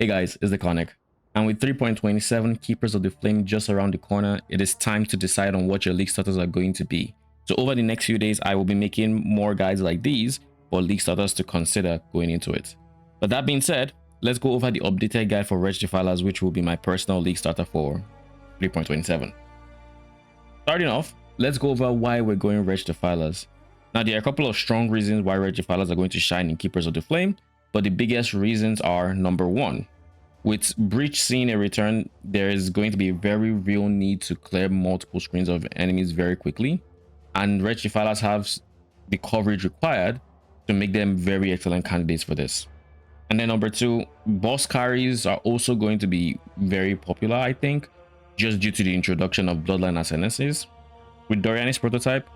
Hey guys, it's the Conic. And with 3.27 Keepers of the Flame just around the corner, it is time to decide on what your league starters are going to be. So over the next few days, I will be making more guides like these for league starters to consider going into it. But that being said, let's go over the updated guide for Wretched Defilers, which will be my personal league starter for 3.27. Starting off, let's go over why we're going Wretched Defilers. Now, there are a couple of strong reasons why Wretched Defilers are going to shine in Keepers of the Flame, but the biggest reasons are: number one, with Breach seeing a return, there is going to be a very real need to clear multiple screens of enemies very quickly, and Wretched Defilers have the coverage required to make them very excellent candidates for this. And then number two, boss carries are also going to be very popular, I think, just due to the introduction of Bloodline Ascendancies. With Doriani's prototype,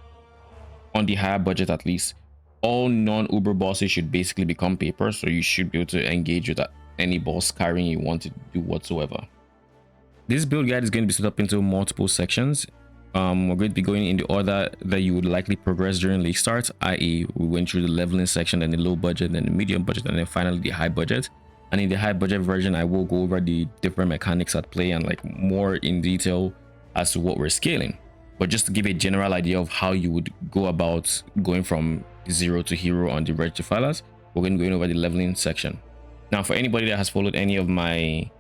on the higher budget at least, all non-Uber bosses should basically become paper, so you should be able to engage with any boss carrying you want to do whatsoever. This build guide is going to be split up into multiple sections. We're going to be going in the order that you would likely progress during Leaguestart, i.e. we went through the leveling section, then the low budget, then the medium budget, and then finally the high budget. And in the high budget version, I will go over the different mechanics at play and like more in detail as to what we're scaling. But just to give a general idea of how you would go about going from 0 to hero on the Wretched Defilers, we're going to go over the leveling section. Now, for anybody that has followed any of my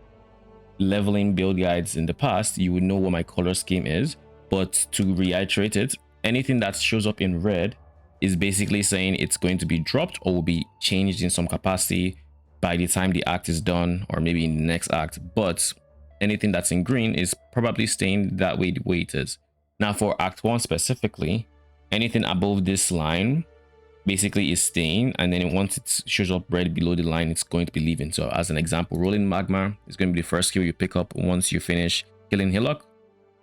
leveling build guides in the past, you would know what my color scheme is. But to reiterate it, anything that shows up in red is basically saying it's going to be dropped or will be changed in some capacity by the time the act is done, or maybe in the next act. But anything that's in green is probably staying that way the way it is. Now, for Act 1 specifically, anything above this line basically is staying, and then once it shows up red below the line, it's going to be leaving. So as an example, Rolling Magma is going to be the first skill you pick up once you finish killing Hillock,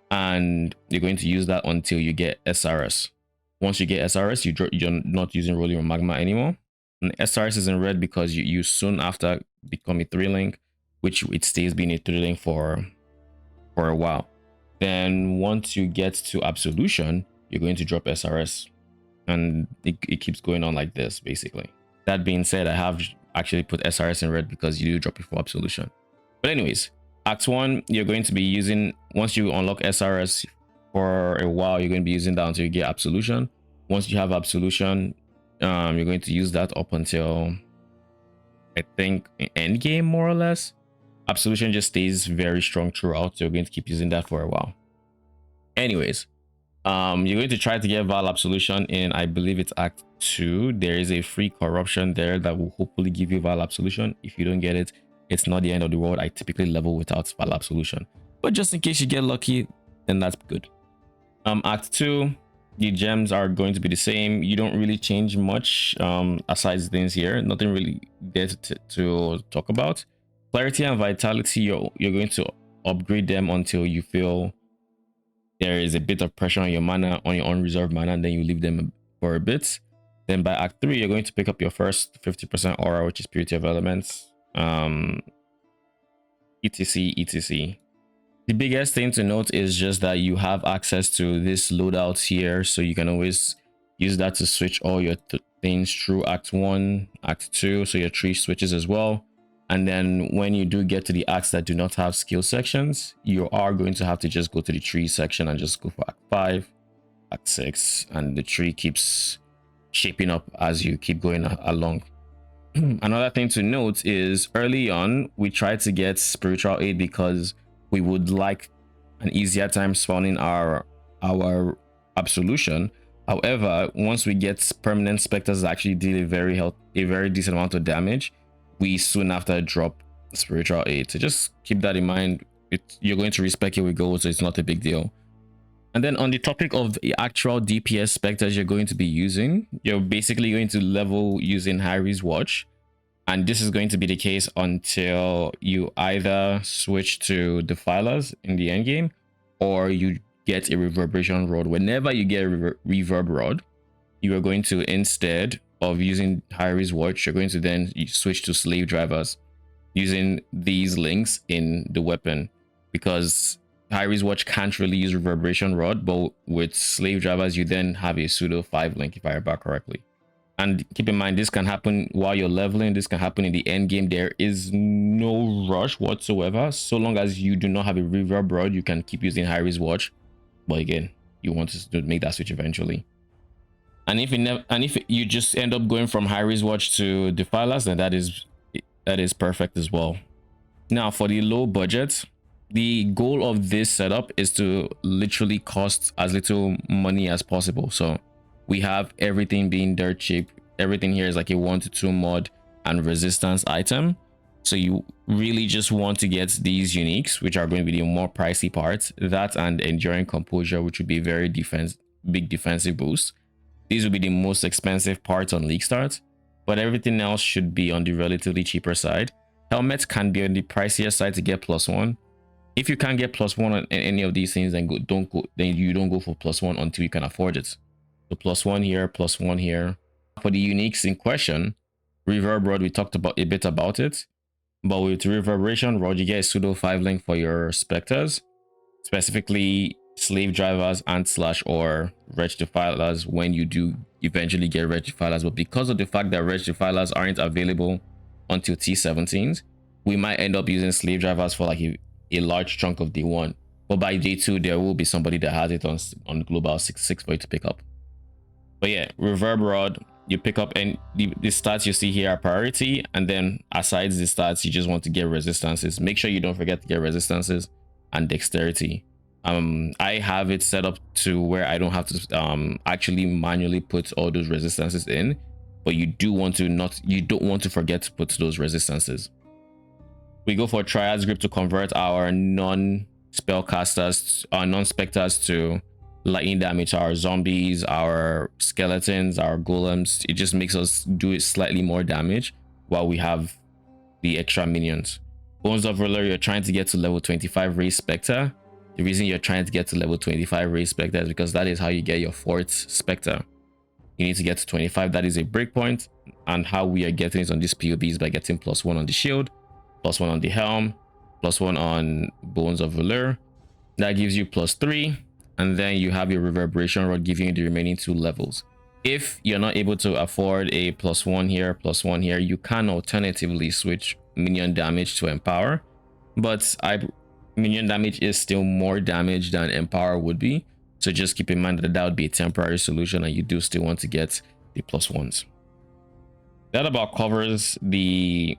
and you're going to use that until you get SRS. Once you get SRS, you're not using Rolling Magma anymore. And SRS is in red because you soon after become a 3-link, which it stays being a 3-link for a while. Then once you get to Absolution, you're going to drop SRS, and it keeps going on like this basically. That being said, I have actually put SRS in red because you do drop it for Absolution. But anyways, Act 1, you're going to be using, once you unlock SRS for a while, you're going to be using that until you get Absolution. Once you have Absolution, you're going to use that up until, I think, end game more or less. Absolution just stays very strong throughout, so you're going to keep using that for a while. Anyways, you're going to try to get Val Absolution in, I believe it's Act 2. There is a free corruption there that will hopefully give you Val Absolution. If you don't get it, it's not the end of the world. I typically level without Val Absolution, but just in case you get lucky, then that's good. Act 2, the gems are going to be the same. You don't really change much aside things here. Nothing really there to talk about. Clarity and Vitality, you're going to upgrade them until you feel there is a bit of pressure on your mana, on your unreserved mana, and then you leave them for a bit. Then by Act 3, you're going to pick up your first 50% aura, which is Purity of Elements, etc. The biggest thing to note is just that you have access to this loadout here, so you can always use that to switch all your things through Act 1, Act 2, so your tree switches as well. And then when you do get to the acts that do not have skill sections, you are going to have to just go to the tree section and just go for Act 5, Act 6, and the tree keeps shaping up as you keep going along. Another thing to note is early on, we tried to get Spiritual Aid because we would like an easier time spawning our Absolution. However, once we get permanent Spectres that actually deal a very decent amount of damage, we soon after drop Spiritual Aid. So just keep that in mind. You're going to respec it with gold, so it's not a big deal. And then on the topic of the actual DPS Spectres you're going to be using, you're basically going to level using Harry's Watch. And this is going to be the case until you either switch to Defilers in the end game, or you get a Reverberation Rod. Whenever you get a Reverb Rod, you are going to, instead of using Harry's Watch, you're going to then switch to Slave Drivers using these links in the weapon, because Harry's Watch can't really use Reverberation Rod, but with Slave Drivers you then have a pseudo 5 link, if I remember correctly. And keep in mind, this can happen while you're leveling. This can happen in the end game. There is no rush whatsoever. So long as you do not have a reverb rod, you can keep using high risk watch. But again, you want to make that switch eventually. And if you just end up going from high risk watch to defilers, then that is perfect as well. Now for the low budget, the goal of this setup is to literally cost as little money as possible. So we have everything being dirt cheap. Everything here is like a 1 to 2 mod and resistance item. So you really just want to get these uniques, which are going to be the more pricey parts. That and enduring composure, which would be very big defensive boost. These will be the most expensive parts on Leaguestart, but everything else should be on the relatively cheaper side. Helmets can be on the pricier side to get +1. If you can't get +1 on any of these things, then you don't go for +1 until you can afford it. So +1 here, +1 here. For the uniques in question, reverb rod, we talked about a bit about it, but with reverberation rod, you get a pseudo 5 link for your specters, specifically slave drivers, ant/, or wretched defilers when you do eventually get wretched defilers. But because of the fact that wretched defilers aren't available until T17s, we might end up using slave drivers for like a large chunk of day 1. But by day 2, there will be somebody that has it on global 6 for you to pick up. But yeah, reverb rod, you pick up, and the stats you see here are priority. And then aside the stats, you just want to get resistances. Make sure you don't forget to get resistances and dexterity. I have it set up to where I don't have to actually manually put all those resistances in, but you don't want to forget to put those resistances. We go for Triad's Grip to convert our non-spellcasters, our non-specters to lightning damage, our zombies, our skeletons, our golems. It just makes us do it slightly more damage while we have the extra minions. Bones of Ruler, you're trying to get to level 25 Race Spectre. The reason you're trying to get to level 25 Race Spectre is because that is how you get your 4th Spectre. You need to get to 25. That is a breakpoint, and how we are getting it on this POB is by getting +1 on the shield, +1 on the helm, +1 on Bones of Ruler. That gives you +3, and then you have your reverberation rod giving you the remaining 2 levels. If you're not able to afford a +1 here, +1 here, you can alternatively switch minion damage to empower, but minion damage is still more damage than empower would be, so just keep in mind that that would be a temporary solution, and you do still want to get the +1s. That about covers the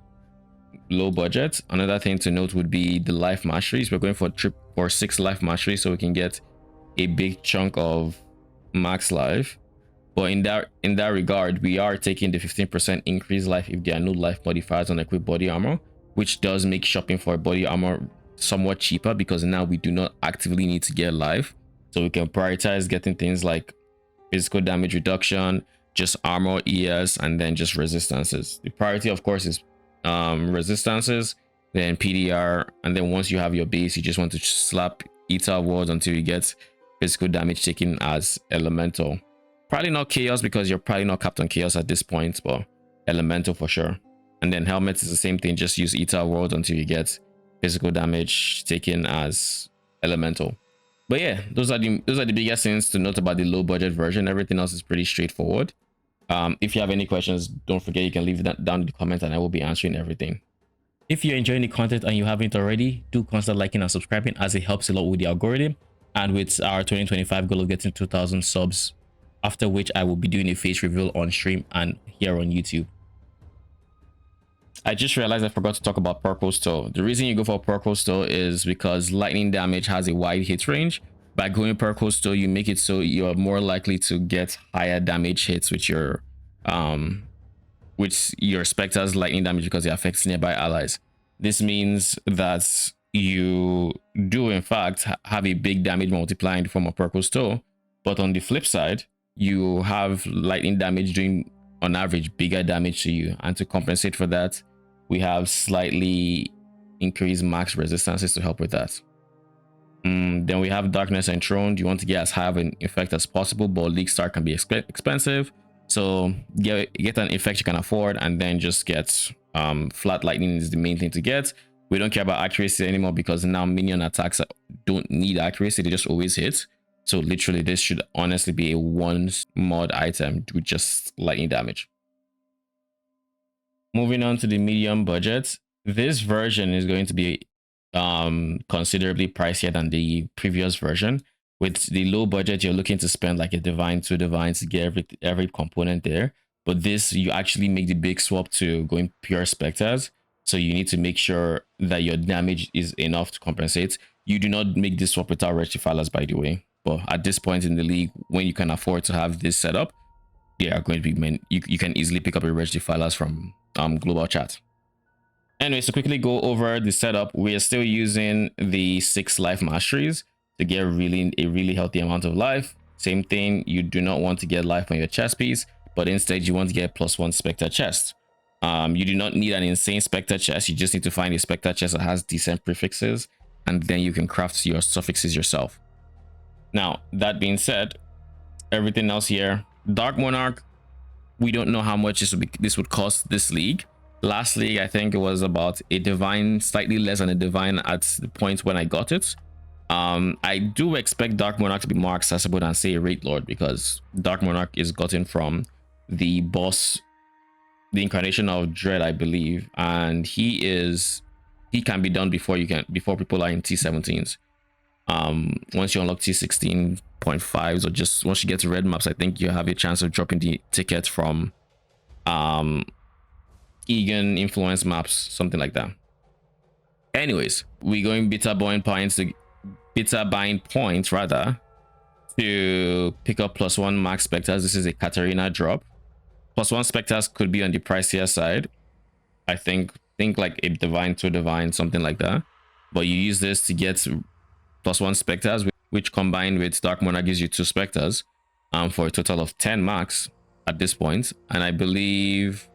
low budget. Another thing to note would be the life masteries. We're going for 6 life masteries so we can get a big chunk of max life, but in that regard, we are taking the 15% increased life if there are no life modifiers on equipped body armor, which does make shopping for body armor somewhat cheaper, because now we do not actively need to get life, so we can prioritize getting things like physical damage reduction, just armor, ES, and then just resistances. The priority, of course, is resistances, then PDR, and then once you have your base, you just want to slap Ether Wards until you get physical damage taken as elemental. Probably not chaos, because you're probably not capped on chaos at this point, but elemental for sure. And then helmets is the same thing, just use Ether Wards until you get physical damage taken as elemental. But yeah, those are the biggest things to note about the low budget version. Everything else is pretty straightforward. If you have any questions, don't forget you can leave that down in the comments, and I will be answering everything. If you're enjoying the content and you haven't already, do consider liking and subscribing, as it helps a lot with the algorithm and with our 2025 goal of getting 2,000 subs, after which I will be doing a face reveal on stream and here on YouTube. I just realized I forgot to talk about Purple Stow. The reason you go for Purple Stow is because lightning damage has a wide hit range. By going Purple Stow, you make it so you're more likely to get higher damage hits with your Spectre's lightning damage, because it affects nearby allies. This means that you do in fact have a big damage multiplier in the form of Purple Stow, but on the flip side, you have lightning damage doing on average bigger damage to you, and to compensate for that, we have slightly increased max resistances to help with that. Then we have Darkness Enthroned. You want to get as high of an effect as possible, but Leaguestart can be expensive, so get an effect you can afford, and then just get flat lightning is the main thing to get. We don't care about accuracy anymore, because now minion attacks don't need accuracy, they just always hit. So literally this should honestly be a 1 mod item with just lightning damage. Moving on to the medium budget, this version is going to be considerably pricier than the previous version. With the low budget, you're looking to spend like a divine, 2 divines to get every component there. But this, you actually make the big swap to going pure specters. So you need to make sure that your damage is enough to compensate. You do not make this swap without Wretched Defilers, by the way. But at this point in the league, when you can afford to have this setup, they are going to be you can easily pick up a Wretched Defilers from global chat. Anyways, to quickly go over the setup, we are still using the 6 life masteries to get a really healthy amount of life. Same thing, you do not want to get life on your chest piece, but instead you want to get +1 Spectre chest. You do not need an insane Spectre chest. You just need to find a Spectre chest that has decent prefixes, and then you can craft your suffixes yourself. Now, that being said, everything else here, Dark Monarch, we don't know how much this would cost this league. Last league, I think it was about a divine, slightly less than a divine at the point when I got it. I do expect Dark Monarch to be more accessible than, say, a Wraith Lord, because Dark Monarch is gotten from the boss, the incarnation of Dread, I believe, and he can be done before people are in T17s. Once you unlock T16.5s, or just once you get to red maps, I think you have a chance of dropping the ticket from Egan influence maps, something like that. Anyways, we're going beta buying points rather to pick up +1 max specters. This is a Katarina drop. +1 specters could be on the pricier side. I think like a divine, 2 divine, something like that. But you use this to get +1 specters, which combined with Dark Monarch gives you 2 specters for a total of 10 max at this point. And I believe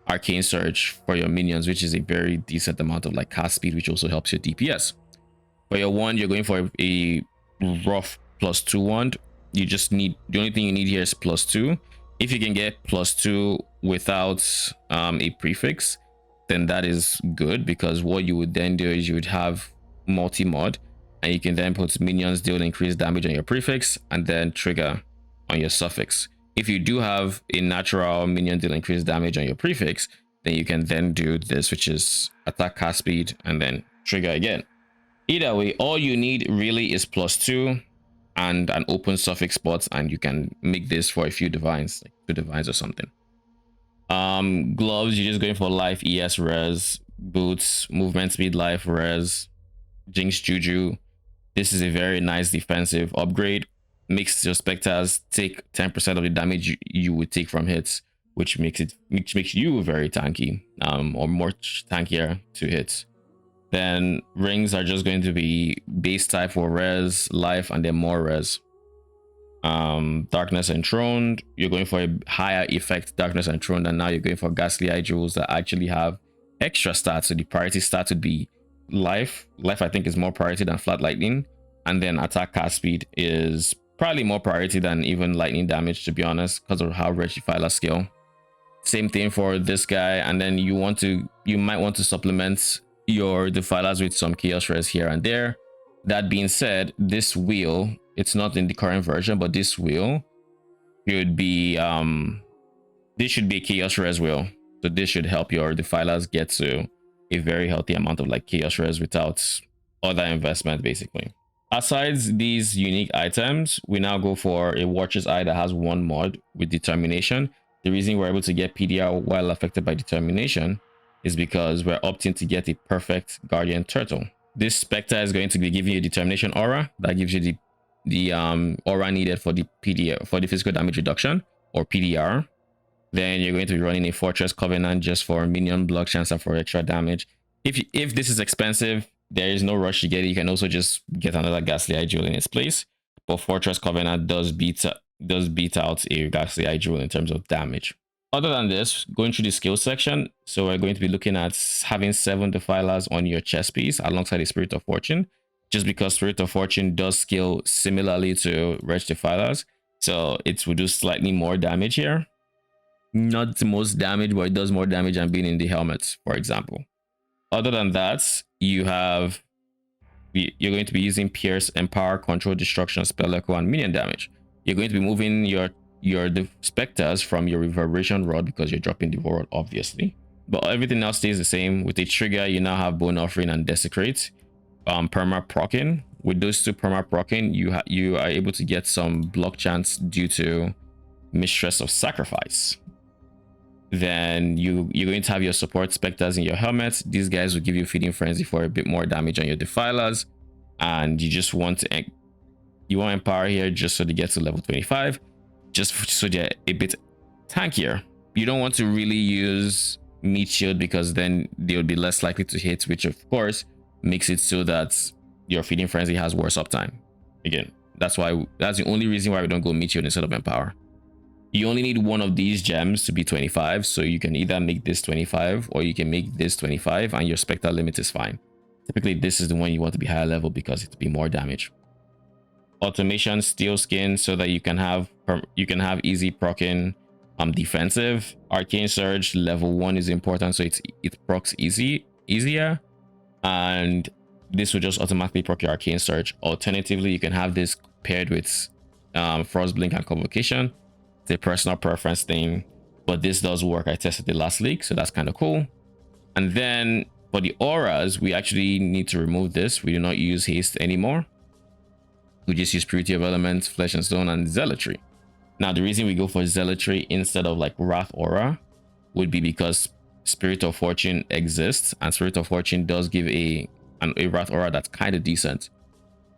Arcane Surge for your minions, which is a very decent amount of like cast speed, which also helps your DPS. For your wand, you're going for a rough +2 wand. You just need, the only thing you need here is +2. If you can get +2 without a prefix, then that is good, because what you would then do is you would have multi-mod, and you can then put minions deal increased damage on your prefix and then trigger on your suffix. If you do have a natural minion deal increased damage on your prefix, then you can then do this, which is attack cast speed and then trigger again. Either way, all you need really is +2 and an open suffix spot, and you can make this for a few divines, like 2 divines or something. Gloves, you're just going for life, ES res. Boots, movement speed, life, res. Jinx Juju, this is a very nice defensive upgrade. Makes your specters take 10% of the damage you would take from hits, which makes you very tanky, or more tankier to hit. Then rings are just going to be base type for res, life, and then more res. Darkness Enthroned, you're going for a higher effect Darkness Enthroned, and now you're going for Ghastly Eye Jewels that actually have extra stats. So the priority stat would be life. Life, I think, is more priority than Flat Lightning, and then attack cast speed is probably more priority than even lightning damage, to be honest, because of how Wretched Defiler scale. Same thing for this guy, and then you might want to supplement your Defilers with some Chaos Res here and there. That being said, this wheel, it's not in the current version, but this wheel should be this should be a Chaos Res wheel. So this should help your Defilers get to a very healthy amount of like Chaos Res without other investment, basically. Aside these unique items, we now go for a Watcher's Eye that has 1 mod with Determination. The reason we're able to get PDR while affected by Determination is because we're opting to get a perfect Guardian Turtle. This Spectre is going to be giving you a Determination aura that gives you the aura needed for the PDR, for the physical damage reduction, or PDR. Then you're going to be running a Fortress Covenant just for minion block chance and for extra damage. If this is expensive, there is no rush to get it. You can also just get another Ghastly Eye Jewel in its place. But Fortress Covenant does beat out a Ghastly Eye Jewel in terms of damage. Other than this, going through the skill section, so we're going to be looking at having 7 Defilers on your chest piece alongside the Spirit of Fortune, just because Spirit of Fortune does scale similarly to Wretched Defilers, so it will do slightly more damage here. Not the most damage, but it does more damage than being in the helmet, for example. Other than that, you're going to be using Pierce, Empower, Control, Destruction, Spell Echo, and minion damage. You're going to be moving your Spectres from your Reverberation Rod because you're dropping the Rod, obviously. but everything else stays the same. With the trigger, you now have Bone Offering and Desecrate. Perma procking. With those two perma procking, you are able to get some block chance due to Mistress of Sacrifice. Then you're going to have your support specters in your helmets. These guys will give you Feeding Frenzy for a bit more damage on your defilers, and you just want to empower here just so they get to level 25, just so they're a bit tankier. You don't want to really use Meat Shield because then they'll be less likely to hit, which of course makes it so that your Feeding Frenzy has worse uptime. Again, that's the only reason why we don't go Meat Shield instead of Empower. You only need one of these gems to be 25, so you can either make this 25 or you can make this 25 and your Spectre limit is fine. Typically this is the one you want to be higher level because it'll be more damage. Automation Steel Skin so that you can have easy proccing defensive. Arcane Surge level 1 is important, so it procs easier, and this will just automatically proc your Arcane Surge. Alternatively, you can have this paired with Frostblink and Convocation. It's a personal preference thing, but this does work. I tested it last league, so that's kind of cool. And then for the auras, we actually need to remove this. We do not use haste anymore. We just use Purity of Elements, Flesh and Stone, and Zealotry. Now, the reason we go for Zealotry instead of like Wrath Aura would be because Spirit of Fortune exists, and Spirit of Fortune does give a Wrath Aura that's kind of decent.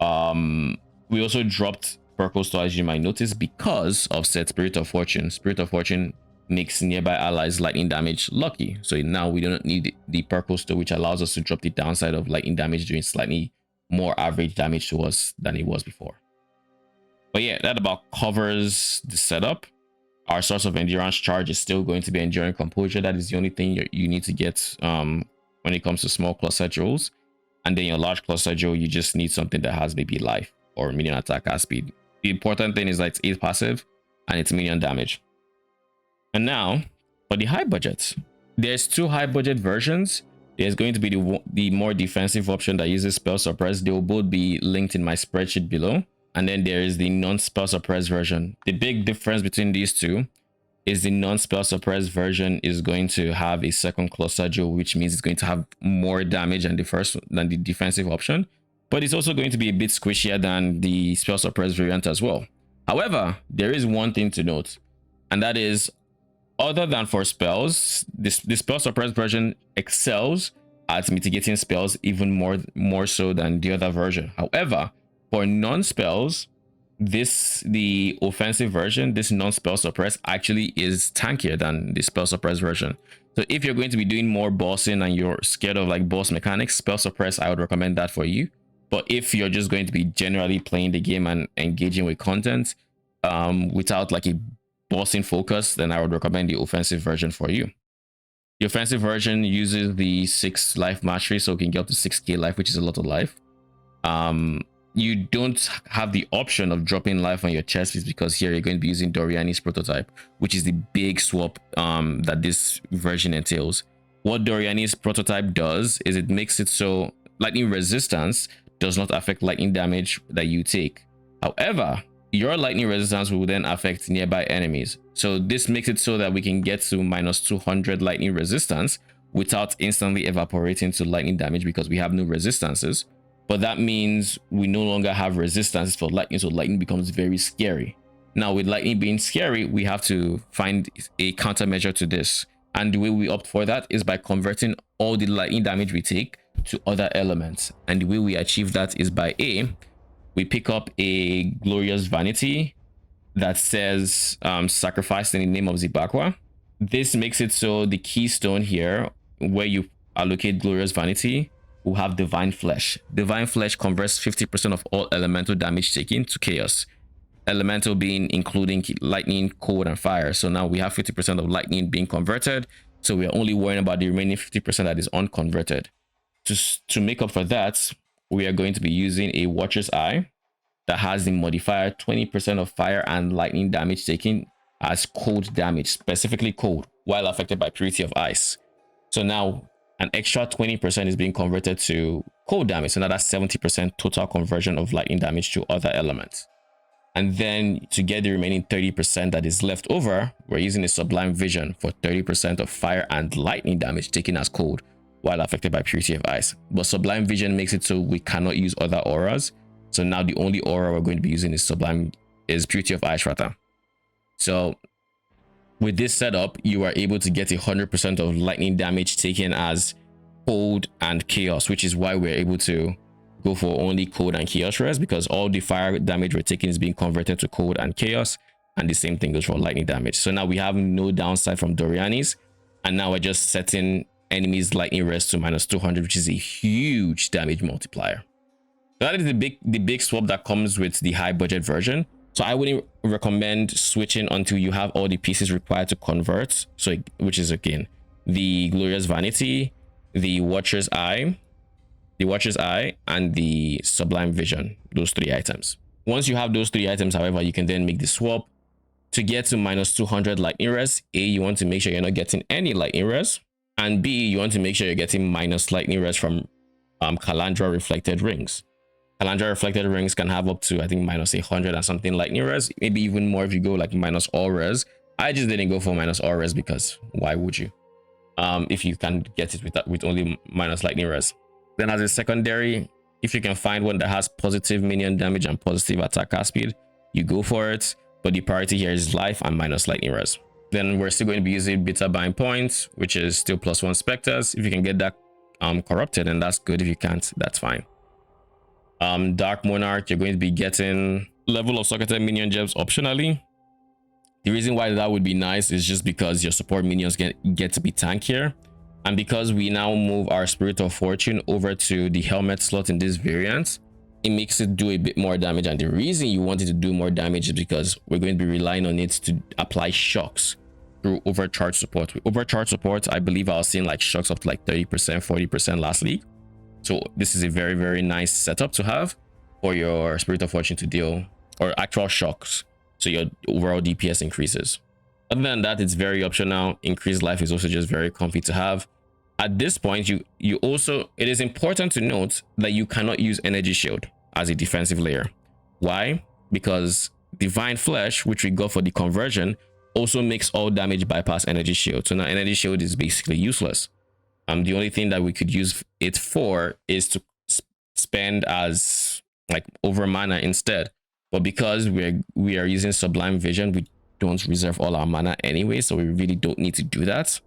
We also dropped Purple Star, as you might notice, because of said Spirit of Fortune. Spirit of Fortune makes nearby allies lightning damage lucky. So now we don't need the Purple Star, which allows us to drop the downside of lightning damage doing slightly more average damage to us than it was before. But yeah, that about covers the setup. Our source of endurance charge is still going to be Enduring Composure. That is the only thing you need to get when it comes to small cluster jewels. And then your large cluster jewel, you just need something that has maybe life or minion attack at speed. The important thing is that it's 8 passive and it's minion damage. And now for the high budgets, there's 2 high budget versions. There's going to be the more defensive option that uses Spell Suppress. They will both be linked in my spreadsheet below. And then there is the non-spell suppress version. The big difference between these two is the non-spell suppress version is going to have a second cluster jewel, which means it's going to have more damage than the defensive option, but it's also going to be a bit squishier than the spell suppress variant as well. However, there is one thing to note, and that is, other than for spells, the spell suppress version excels at mitigating spells even more so than the other version. However, for non-spells, the offensive version, this non-spell suppress actually is tankier than the spell suppress version. So if you're going to be doing more bossing and you're scared of like boss mechanics, spell suppress, I would recommend that for you. But if you're just going to be generally playing the game and engaging with content without like a bossing focus, then I would recommend the offensive version for you. The offensive version uses the 6 life mastery, so it can get up to 6k life, which is a lot of life. You don't have the option of dropping life on your chest piece because here you're going to be using Doriani's prototype, which is the big swap that this version entails. What Doriani's prototype does is it makes it so lightning resistance does not affect lightning damage that you take. However, your lightning resistance will then affect nearby enemies. So this makes it so that we can get to -200 lightning resistance without instantly evaporating to lightning damage because we have no resistances. But that means we no longer have resistance for lightning, so lightning becomes very scary. Now, with lightning being scary, we have to find a countermeasure to this. And the way we opt for that is by converting all the lightning damage we take to other elements. And the way we achieve that is by we pick up a Glorious Vanity that says sacrifice in the name of Zibakwa. This makes it so the keystone here, where you allocate Glorious Vanity, will have Divine Flesh. Divine Flesh converts 50% of all elemental damage taken to chaos. Elemental being including lightning, cold, and fire. So now we have 50% of lightning being converted. So we are only worrying about the remaining 50% that is unconverted. To make up for that, we are going to be using a Watcher's Eye that has the modifier 20% of fire and lightning damage taken as cold damage, specifically cold, while affected by Purity of Ice. So now an extra 20% is being converted to cold damage. So now that's 70% total conversion of lightning damage to other elements. And then to get the remaining 30% that is left over, we're using a Sublime Vision for 30% of fire and lightning damage taken as cold while affected by Purity of Ice. But Sublime Vision makes it so we cannot use other auras. So now the only aura we're going to be using is Purity of Ice rather. So with this setup, you are able to get 100% of lightning damage taken as cold and chaos, which is why we're able to go for only cold and chaos res, because all the fire damage we're taking is being converted to cold and chaos, and the same thing goes for lightning damage. So now we have no downside from Doriani's, and now we're just setting enemies lightning res to -200, which is a huge damage multiplier. That is the big swap that comes with the high budget version. So I wouldn't recommend switching until you have all the pieces required to convert. So which is again the Glorious Vanity, the Watcher's Eye, and the Sublime Vision. Those 3 items. Once you have those 3 items, however, you can then make the swap to get to -200 lightning res. A, you want to make sure you're not getting any lightning res, and B, you want to make sure you're getting minus lightning res from Kalandra Reflected Rings. Kalandra Reflected Rings can have up to, I think, -100 and something lightning res, maybe even more if you go like minus all res. I just didn't go for minus all res because why would you? If you can get it with only minus lightning res. Then as a secondary, if you can find one that has positive minion damage and positive attack cast speed, you go for it. But the priority here is life and minus lightning res. Then we're still going to be using Bitter Bind Points, which is still +1 Spectres. If you can get that corrupted, and that's good. If you can't, that's fine. Dark Monarch, you're going to be getting level of socketed minion gems optionally. The reason why that would be nice is just because your support minions get to be tankier, and because we now move our Spirit of Fortune over to the helmet slot in this variant, it makes it do a bit more damage. And the reason you want it to do more damage is because we're going to be relying on it to apply shocks through overcharge support. With overcharge support, I believe I was seeing like shocks up to like 30%, 40% last week. So this is a very, very nice setup to have for your Spirit of Fortune to deal, or actual shocks, so your overall DPS increases. Other than that, it's very optional. Increased life is also just very comfy to have. At this point, it is important to note that you cannot use Energy Shield as a defensive layer. Why? Because Divine Flesh, which we got for the conversion, also makes all damage bypass Energy Shield. So now Energy Shield is basically useless. The only thing that we could use it for is to spend as like over mana instead. But because we are using Sublime Vision, we don't reserve all our mana anyway, so we really don't need to do that.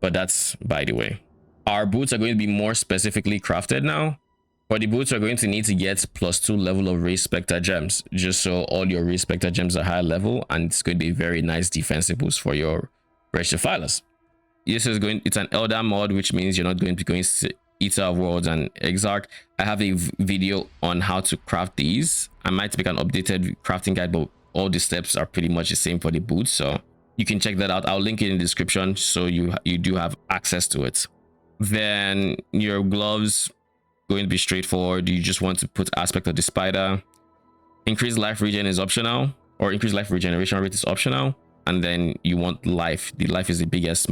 But that's by the way. Our boots are going to be more specifically crafted now. For the boots, we're going to need to get +2 level of Raised Spectre gems, just so all your Raised Spectre gems are higher level, and it's going to be a very nice defensive boost for your Wretched Defilers. It's an Elder mod, which means you're not going to be going to Eater of Worlds and Exile. I have a video on how to craft these. I might make an updated crafting guide, but all the steps are pretty much the same for the boots, so you can check that out. I'll link it in the description so you do have access to it. Then your gloves, going to be straightforward. You just want to put Aspect of the Spider. Increased life regen is optional, or increased life regeneration rate is optional. And then you want life. The life is the biggest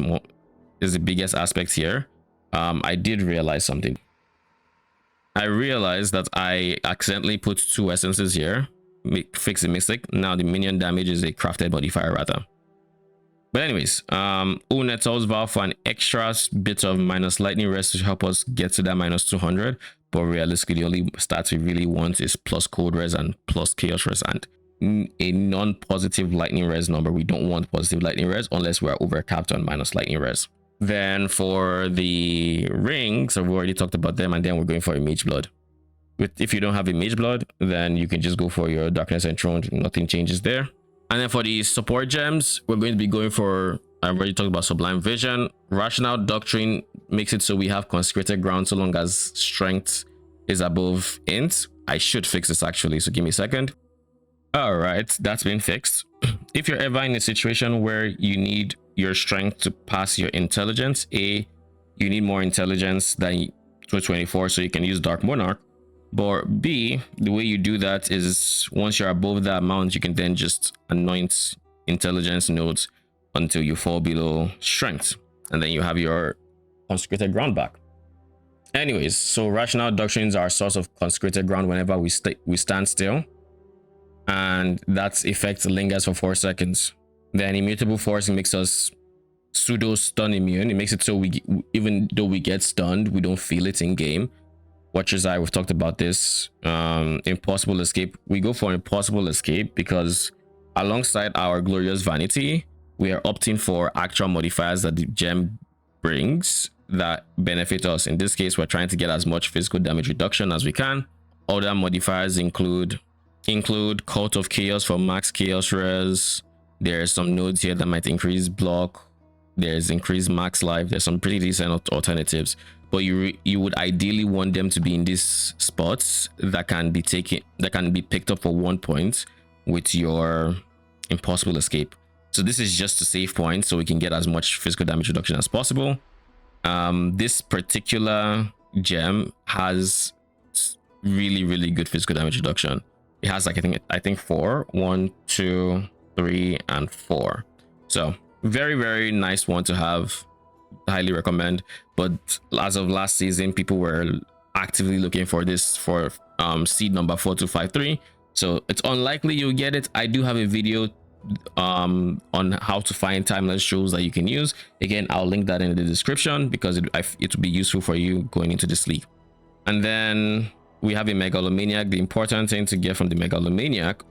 aspect here. I did realize something. I realized that I accidentally put 2 essences here. Fix the mistake. Now the minion damage is a crafted modifier rather. But anyways, Unetol's vow for an extra bit of minus lightning res to help us get to that -200. But realistically, the only stats we really want is plus cold res and plus chaos res and a non-positive lightning res number. We don't want positive lightning res unless we're overcapped on minus lightning res. Then for the rings, so we already talked about them, and then we're going for a Mage Blood. If you don't have a Mage Blood, then you can just go for your Darkness Enthroned. Nothing changes there. And then for the support gems, we're going to be going for, I've already talked about Sublime Vision. Rational Doctrine makes it so we have Consecrated Ground so long as strength is above int. I should fix this actually, so give me a second. All right, that's been fixed. If you're ever in a situation where you need your strength to pass your intelligence, you need more intelligence than 224, so you can use Dark Monarch. But B, the way you do that is once you're above that amount, you can then just anoint intelligence nodes until you fall below strength, and then you have your consecrated ground back. Anyways, so rational doctrines are a source of consecrated ground whenever we stand still. and that effect lingers for 4 seconds. Then immutable force makes us pseudo stun immune. It makes it so we, even though we get stunned, we don't feel it in game. Watcher's Eye, we've talked about this. Impossible escape, we go for impossible escape because alongside our glorious vanity, we are opting for actual modifiers that the gem brings that benefit us. In this case, we're trying to get as much physical damage reduction as we can. Other modifiers include Cult of Chaos for max chaos res. There's some nodes here that might increase block. There's increased max life. There's some pretty decent alternatives, but you would ideally want them to be in these spots that can be picked up for 1 point with your impossible escape. So this is just to save points so we can get as much physical damage reduction as possible. This particular gem has really good physical damage reduction. It has like I think 4, 1, 2, 3, and 4. So very nice one to have. Highly recommend. But as of last season, people were actively looking for this for seed number 4253, so it's unlikely you'll get it. I do have a video on how to find timeless shows that you can use. Again, I'll link that in the description because it will be useful for you going into this league. And then we have a Megalomaniac. The important thing to get from the Megalomaniac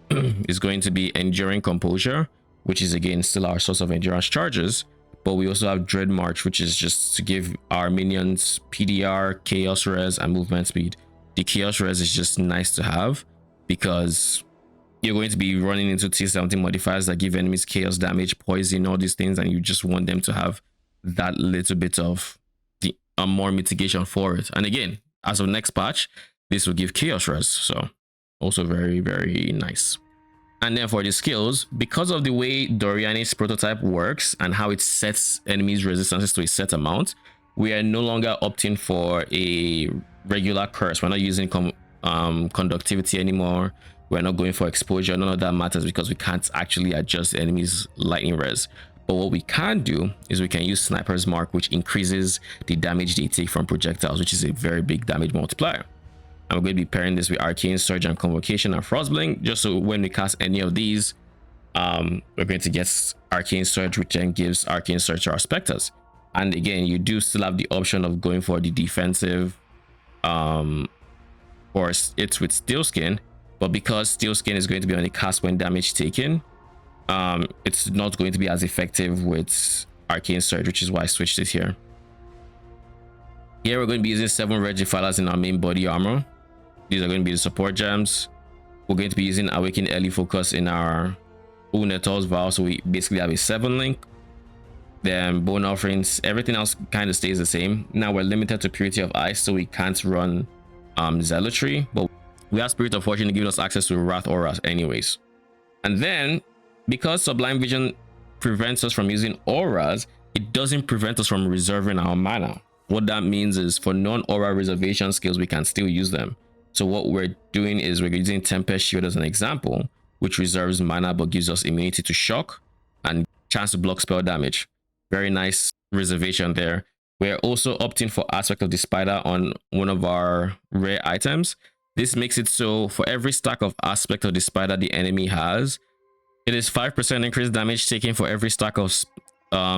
is going to be Enduring Composure, which is again still our source of endurance charges. But we also have Dread March, which is just to give our minions PDR, Chaos Res, and movement speed. The Chaos Res is just nice to have because you're going to be running into T70 modifiers that give enemies chaos damage, poison, all these things, and you just want them to have that little bit of the more mitigation for it. And again, as of next patch, this will give Chaos Res, so also very nice. And then for the skills, because of the way Doriani's prototype works and how it sets enemies' resistances to a set amount, we are no longer opting for a regular curse. We're not using conductivity anymore. We're not going for exposure. None of that matters because we can't actually adjust the enemy's lightning res. But what we can do is we can use Sniper's Mark, which increases the damage they take from projectiles, which is a very big damage multiplier. And we're going to be pairing this with Arcane Surge and Convocation and Frostblink, just so when we cast any of these, we're going to get Arcane Surge, which then gives Arcane Surge to our Spectres. And again, you do still have the option of going for the defensive, or it's with Steel Skin, but because Steel Skin is going to be on a cast when damage taken, it's not going to be as effective with Arcane Surge, which is why I switched it here. Here we're going to be using 7 Wretched Defilers in our main body armor. These are going to be the support gems. We're going to be using Awaken Early Focus in our Unetor's Vow, so we basically have a 7 link. Then Bone Offerings, everything else kind of stays the same. Now we're limited to Purity of Ice, so we can't run Zealotry, but we have Spirit of Fortune giving us access to Wrath Auras anyways. And then, because Sublime Vision prevents us from using auras, it doesn't prevent us from reserving our mana. What that means is for non-aura reservation skills, we can still use them. So what we're doing is we're using Tempest Shield as an example, which reserves mana but gives us immunity to shock and chance to block spell damage. Very nice reservation there. We're also opting for Aspect of the Spider on one of our rare items. This makes it so for every stack of Aspect of the Spider the enemy has, it is 5% increased damage taken for every stack of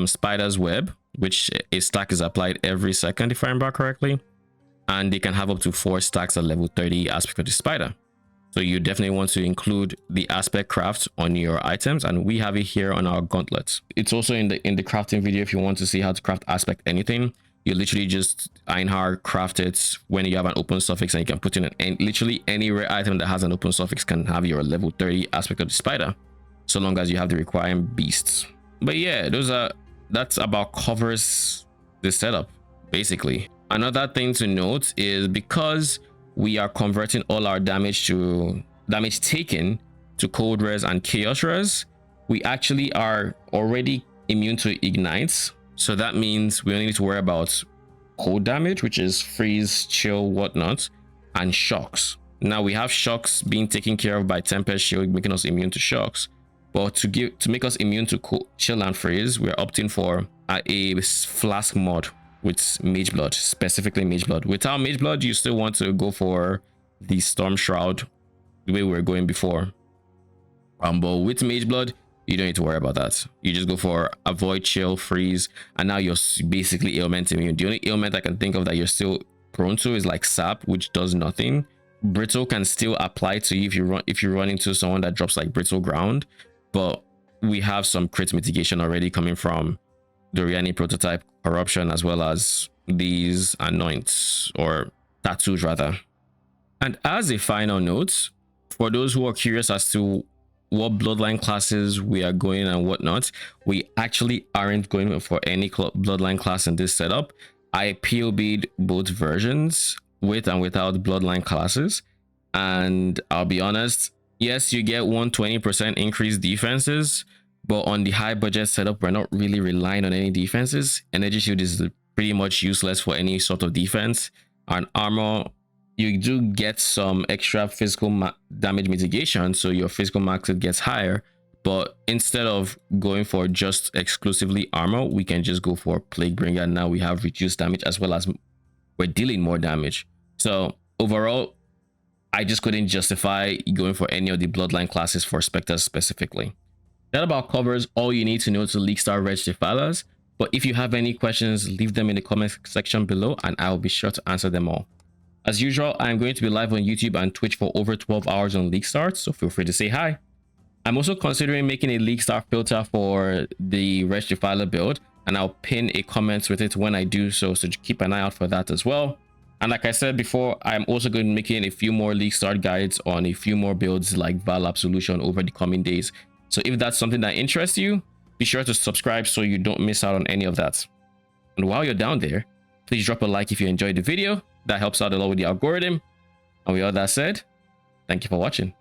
Spider's Web, which a stack is applied every second if I remember correctly. And they can have up to 4 stacks at level 30 Aspect of the Spider. So you definitely want to include the Aspect craft on your items, and we have it here on our gauntlets. It's also in the crafting video if you want to see how to craft Aspect anything. You literally just Einhard craft it when you have an open suffix, and you can put in literally any rare item that has an open suffix can have your level 30 Aspect of the Spider, so long as you have the requiring beasts. But yeah, that's about covers the setup basically. Another thing to note is because we are converting all our damage taken to cold res and chaos res, we actually are already immune to ignites. So that means we only need to worry about cold damage, which is freeze, chill, whatnot, and shocks. Now we have shocks being taken care of by Tempest Shield, making us immune to shocks. But to make us immune to cold, chill, and freeze, we're opting for a flask mod with Mage Blood, specifically Mage Blood. Without Mage Blood, you still want to go for the Storm Shroud the way we were going before. But with Mage Blood, you don't need to worry about that. You just go for avoid, chill, freeze, and now you're basically ailment immune. The only ailment I can think of that you're still prone to is like sap, which does nothing. Brittle can still apply to you if you run into someone that drops like brittle ground, but we have some crit mitigation already coming from the Riani prototype corruption, as well as these anoints or tattoos rather. And as a final note, for those who are curious as to what bloodline classes we are going and whatnot, we actually aren't going for any bloodline class in this setup. I POB'd both versions with and without bloodline classes, and I'll be honest, yes, you get 120% increased defenses, but on the high budget setup, we're not really relying on any defenses. Energy shield is pretty much useless for any sort of defense, and armor, you do get some extra physical damage mitigation, so your physical max gets higher. But instead of going for just exclusively armor, we can just go for Plague Bringer, and now we have reduced damage as well as we're dealing more damage. So overall, I just couldn't justify going for any of the bloodline classes for Spectre specifically. That about covers all you need to know to Leaguestart Wretched Defilers. But if you have any questions, leave them in the comment section below and I will be sure to answer them all. As usual, I'm going to be live on YouTube and Twitch for over 12 hours on Leaguestart, so feel free to say hi. I'm also considering making a Leaguestart filter for the Wretched Defiler build, and I'll pin a comment with it when I do so, so keep an eye out for that as well. And like I said before, I'm also going to be making a few more Leaguestart guides on a few more builds like Val Absolution over the coming days. So if that's something that interests you, be sure to subscribe so you don't miss out on any of that. And while you're down there, please drop a like if you enjoyed the video. That helps out a lot with the algorithm. And with all that said, thank you for watching.